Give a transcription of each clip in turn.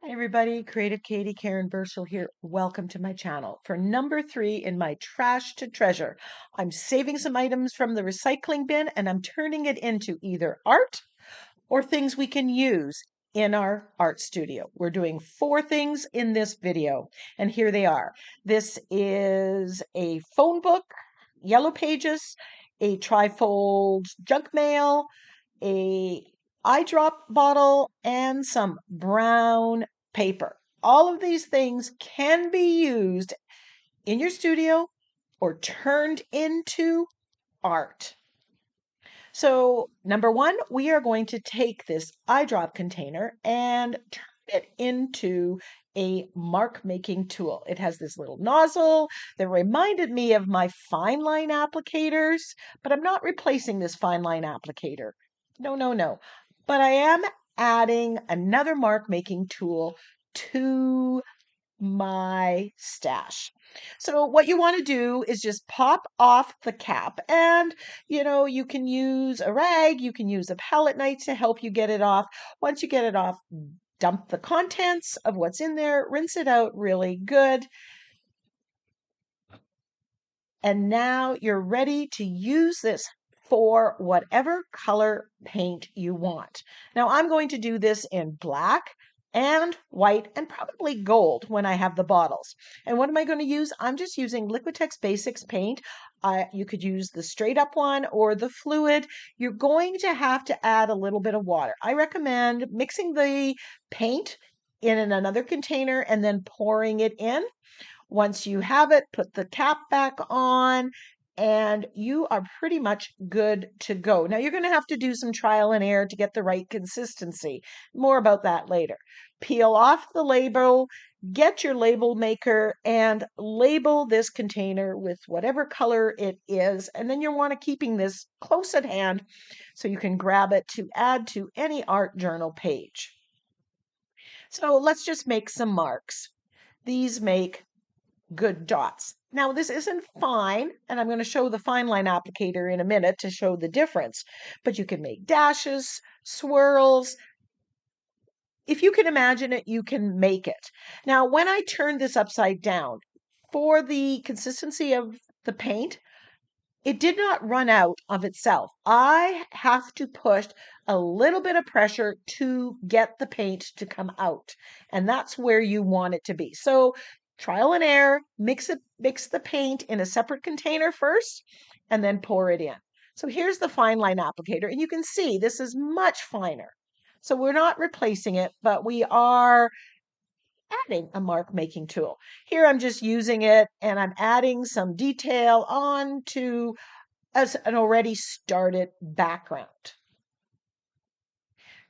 Hey everybody, Creative Katie, Karen Burchill here. Welcome to my channel. For number 3 in my trash to treasure, I'm saving some items from the recycling bin and I'm turning it into either art or things we can use in our art studio. We're doing 4 things in this video, and here they are. This is a phone book, yellow pages, a trifold junk mail, a eye drop bottle, and some brown paper. All of these things can be used in your studio or turned into art. So, number 1, we are going to take this eye drop container and turn it into a mark making tool. It has this little nozzle that reminded me of my fine line applicators, but I'm not replacing this fine line applicator. No, no, no. But I am adding another mark making tool to my stash. So what you want to do is just pop off the cap, and you can use a rag, you can use a palette knife to help you get it off. Once you get it off, dump the contents of what's in there, rinse it out really good. And now you're ready to use this for whatever color paint you want. Now I'm going to do this in black and white and probably gold when I have the bottles. And what am I going to use? I'm just using Liquitex Basics paint. You could use the straight up one or the fluid. You're going to have to add a little bit of water. I recommend mixing the paint in another container and then pouring it in. Once you have it, put the cap back on, and you are pretty much good to go. Now, you're going to have to do some trial and error to get the right consistency. More about that later. Peel off the label, get your label maker, and label this container with whatever color it is. And then you want to keeping this close at hand so you can grab it to add to any art journal page. So let's just make some marks. These make good dots. Now, this isn't fine, and I'm going to show the fine line applicator in a minute to show the difference, but you can make dashes, swirls. If you can imagine it, you can make it. Now, when I turn this upside down, for the consistency of the paint, it did not run out of itself. I have to push a little bit of pressure to get the paint to come out, and that's where you want it to be. So trial and error, mix the paint in a separate container first, and then pour it in. So here's the fine line applicator, and you can see this is much finer. So we're not replacing it, but we are adding a mark making tool. Here I'm just using it and I'm adding some detail onto as an already started background.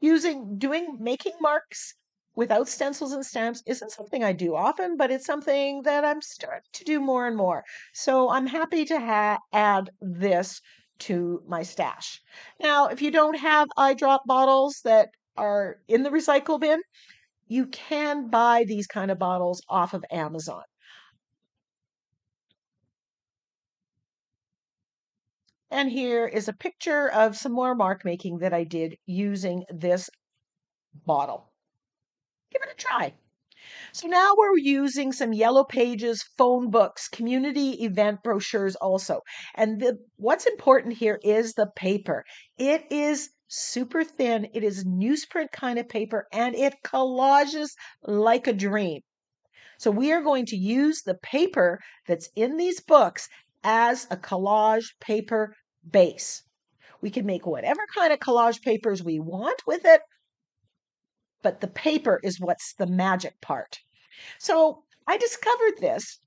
Making marks without stencils and stamps isn't something I do often, but it's something that I'm starting to do more and more. So I'm happy to add this to my stash. Now, if you don't have eye drop bottles that are in the recycle bin, you can buy these kind of bottles off of Amazon. And here is a picture of some more mark making that I did using this bottle. Give it a try. So now we're using some yellow pages, phone books, community event brochures also. And what's important here is the paper. It is super thin. It is newsprint kind of paper and it collages like a dream. So we are going to use the paper that's in these books as a collage paper base. We can make whatever kind of collage papers we want with it, but the paper is what's the magic part. So I discovered this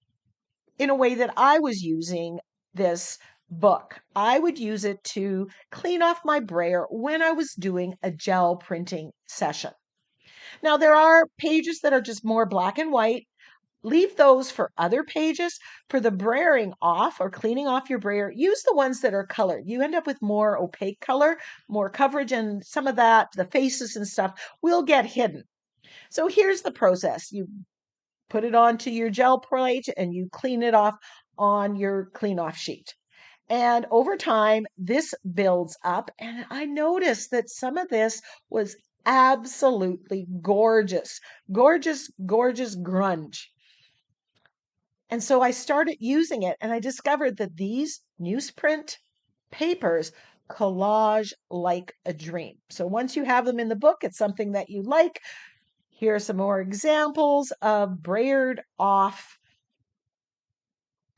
in a way that I was using this book. I would use it to clean off my brayer when I was doing a gel printing session. Now, there are pages that are just more black and white. Leave those for other pages. For the brayering off or cleaning off your brayer, use the ones that are colored. You end up with more opaque color, more coverage, and some of that, the faces and stuff, will get hidden. So here's the process. You put it onto your gel plate and you clean it off on your clean off sheet. And over time, this builds up. And I noticed that some of this was absolutely gorgeous, gorgeous, gorgeous grunge. And so I started using it and I discovered that these newsprint papers collage like a dream. So once you have them in the book, it's something that you like. Here are some more examples of brayered off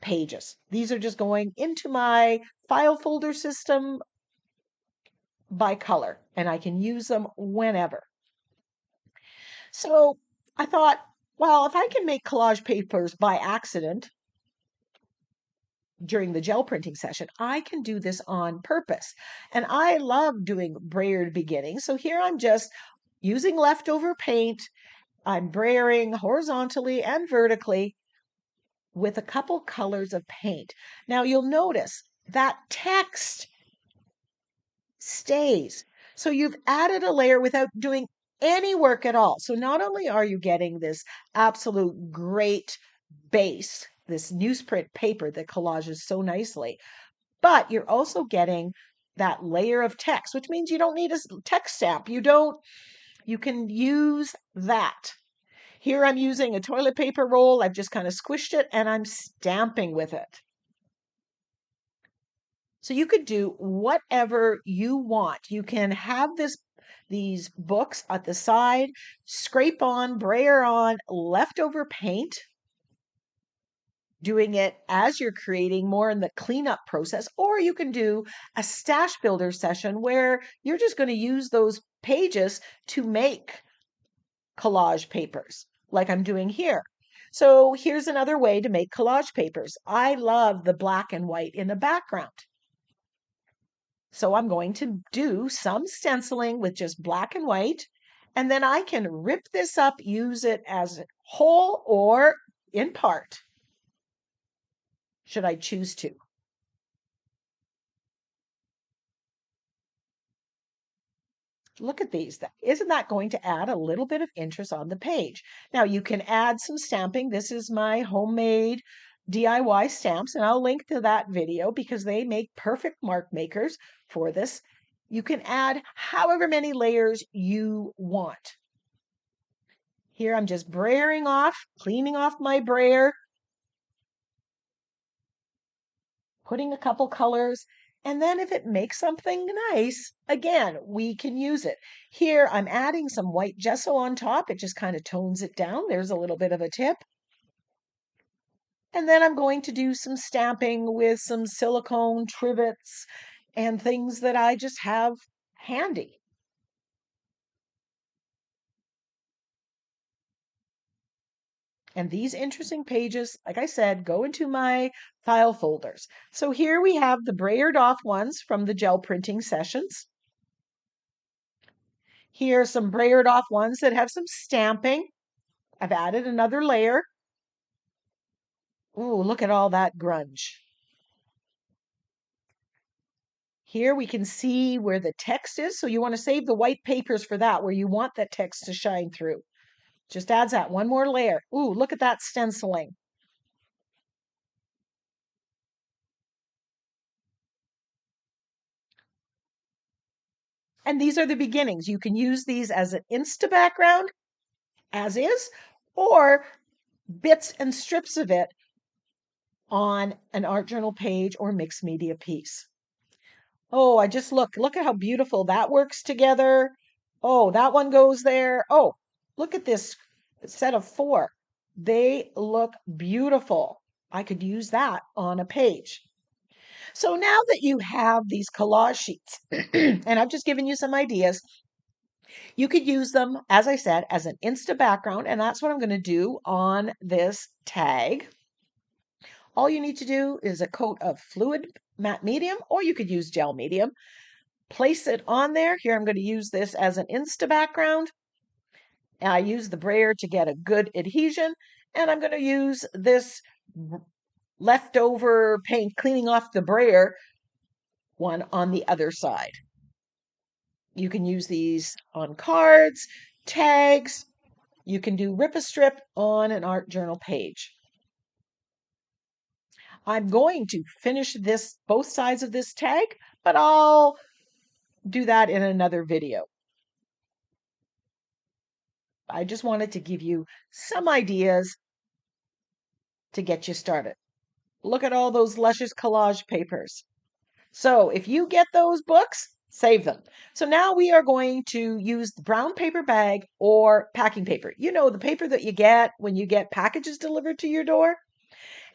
pages. These are just going into my file folder system by color, and I can use them whenever. So I thought, well, if I can make collage papers by accident during the gel printing session, I can do this on purpose. And I love doing brayered beginnings. So here I'm just using leftover paint. I'm brayering horizontally and vertically with a couple colors of paint. Now you'll notice that text stays. So you've added a layer without doing any work at all. So not only are you getting this absolute great base, this newsprint paper that collages so nicely, but you're also getting that layer of text, which means you don't need a text stamp. You can use that. Here I'm using a toilet paper roll. I've just kind of squished it and I'm stamping with it. So you could do whatever you want. You can have these books at the side, scrape on, brayer on leftover paint, doing it as you're creating more in the cleanup process, or you can do a stash builder session where you're just going to use those pages to make collage papers like I'm doing here. So here's another way to make collage papers. I love the black and white in the background. So I'm going to do some stenciling with just black and white, and then I can rip this up, use it as whole or in part, should I choose to. Look at these. Isn't that going to add a little bit of interest on the page? Now you can add some stamping. This is my homemade DIY stamps, and I'll link to that video because they make perfect mark makers for this. You can add however many layers you want. Here I'm just brayering off, cleaning off my brayer, putting a couple colors, and then if it makes something nice, again, we can use it. Here I'm adding some white gesso on top. It just kind of tones it down. There's a little bit of a tip. And then I'm going to do some stamping with some silicone trivets and things that I just have handy. And these interesting pages, like I said, go into my file folders. So here we have the brayered off ones from the gel printing sessions. Here are some brayered off ones that have some stamping. I've added another layer. Ooh, look at all that grunge. Here we can see where the text is. So you want to save the white papers for that, where you want that text to shine through. Just adds that one more layer. Ooh, look at that stenciling. And these are the beginnings. You can use these as an Insta background, as is, or bits and strips of it on an art journal page or mixed media piece. Oh, I just look at how beautiful that works together. Oh, that one goes there. Oh, look at this set of 4. They look beautiful. I could use that on a page. So now that you have these collage sheets, and I've just given you some ideas, you could use them, as I said, as an Insta background, and that's what I'm going to do on this tag. All you need to do is a coat of fluid matte medium, or you could use gel medium. Place it on there. Here I'm going to use this as an Insta background. And I use the brayer to get a good adhesion, and I'm going to use this leftover paint cleaning off the brayer one on the other side. You can use these on cards, tags. You can do rip a strip on an art journal page. I'm going to finish both sides of this tag, but I'll do that in another video. I just wanted to give you some ideas to get you started. Look at all those luscious collage papers. So if you get those books, save them. So now we are going to use the brown paper bag or packing paper. You know, the paper that you get when you get packages delivered to your door.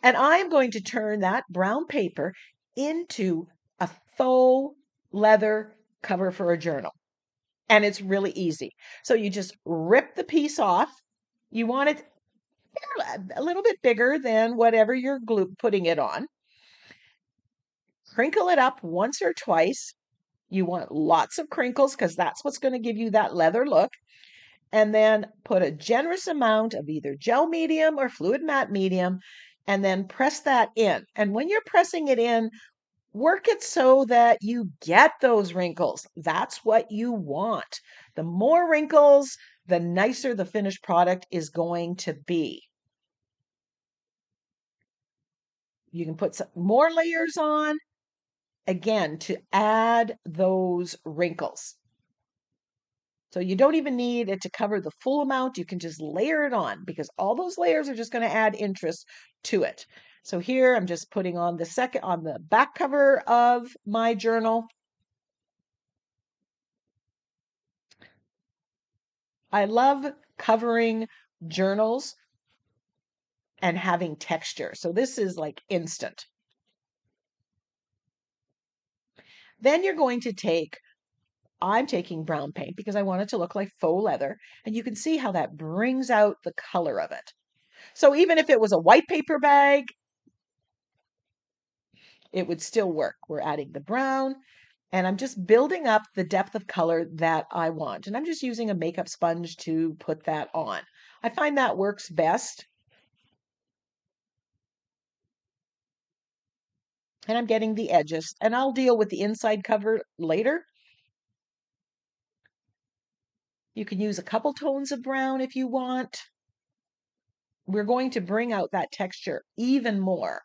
And I'm going to turn that brown paper into a faux leather cover for a journal. And it's really easy. So you just rip the piece off. You want it a little bit bigger than whatever you're putting it on. Crinkle it up once or twice. You want lots of crinkles because that's what's going to give you that leather look. And then put a generous amount of either gel medium or fluid matte medium and then press that in. And when you're pressing it in, work it so that you get those wrinkles. That's what you want. The more wrinkles, the nicer the finished product is going to be. You can put some more layers on, again, to add those wrinkles. So you don't even need it to cover the full amount. You can just layer it on because all those layers are just going to add interest to it. So here I'm just putting on the back cover of my journal. I love covering journals and having texture. So this is like instant. Then you're going to I'm taking brown paint because I want it to look like faux leather. And you can see how that brings out the color of it. So even if it was a white paper bag, it would still work. We're adding the brown and I'm just building up the depth of color that I want. And I'm just using a makeup sponge to put that on. I find that works best. And I'm getting the edges and I'll deal with the inside cover later. You can use a couple tones of brown if you want. We're going to bring out that texture even more.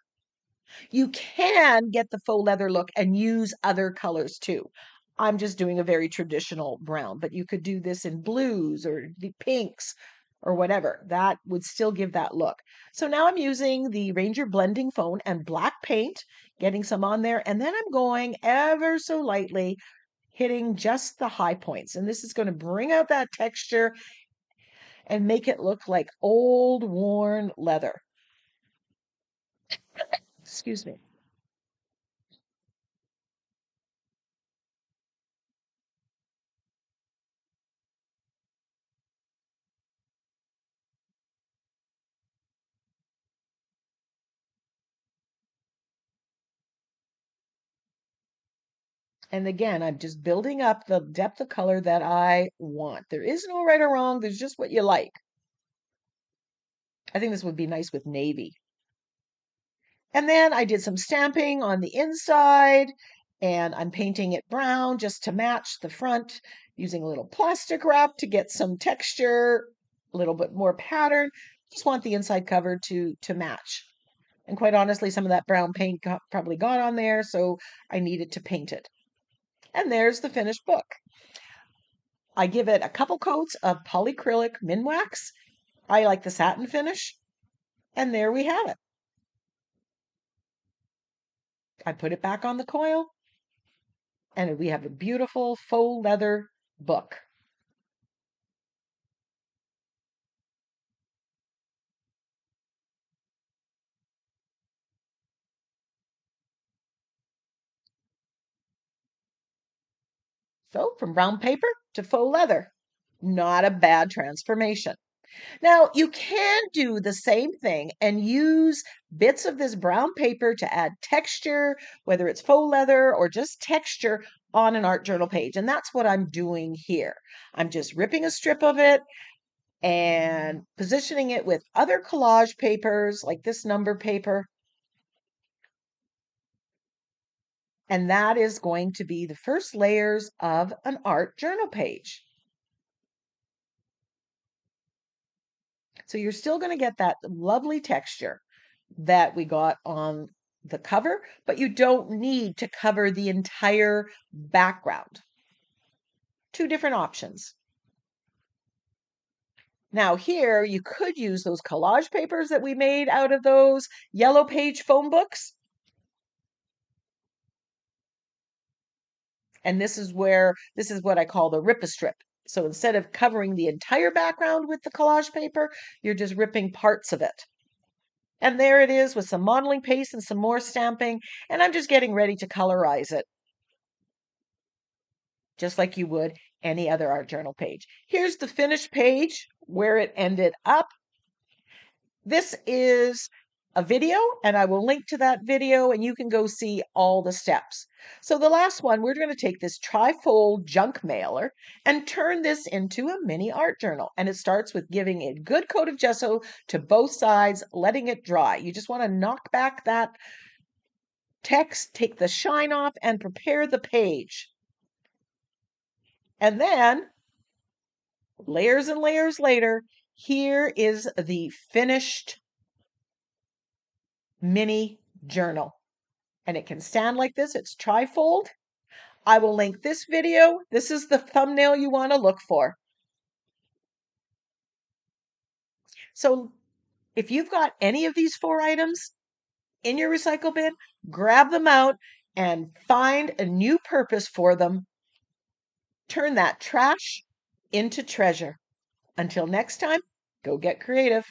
You can get the faux leather look and use other colors too. I'm just doing a very traditional brown, but you could do this in blues or the pinks or whatever. That would still give that look. So now I'm using the Ranger blending foam and black paint, getting some on there, and then I'm going ever so lightly, hitting just the high points. And this is going to bring out that texture and make it look like old worn leather. Excuse me. And again, I'm just building up the depth of color that I want. There is no right or wrong. There's just what you like. I think this would be nice with navy. And then I did some stamping on the inside and I'm painting it brown just to match the front using a little plastic wrap to get some texture, a little bit more pattern. Just want the inside cover to match. And quite honestly, some of that brown paint probably got on there, so I needed to paint it. And there's the finished book. I give it a couple coats of polyacrylic Minwax. I like the satin finish. And there we have it. I put it back on the coil and we have a beautiful faux leather book. So from brown paper to faux leather, not a bad transformation. Now, you can do the same thing and use bits of this brown paper to add texture, whether it's faux leather or just texture on an art journal page. And that's what I'm doing here. I'm just ripping a strip of it and positioning it with other collage papers like this number paper. And that is going to be the first layers of an art journal page. So you're still going to get that lovely texture that we got on the cover, but you don't need to cover the entire background. Two different options. Now here, you could use those collage papers that we made out of those yellow page phone books. And this is what I call the rip-a-strip. So instead of covering the entire background with the collage paper, you're just ripping parts of it. And there it is with some modeling paste and some more stamping, and I'm just getting ready to colorize it, just like you would any other art journal page. Here's the finished page where it ended up. This is a video, and I will link to that video, and you can go see all the steps. So the last one, we're going to take this tri-fold junk mailer and turn this into a mini art journal. And it starts with giving a good coat of gesso to both sides, letting it dry. You just want to knock back that text, take the shine off, and prepare the page. And then, layers and layers later, here is the finished mini journal. And it can stand like this. It's tri-fold. I will link this video. This is the thumbnail you want to look for. So if you've got any of these 4 items in your recycle bin, grab them out and find a new purpose for them. Turn that trash into treasure. Until next time, go get creative.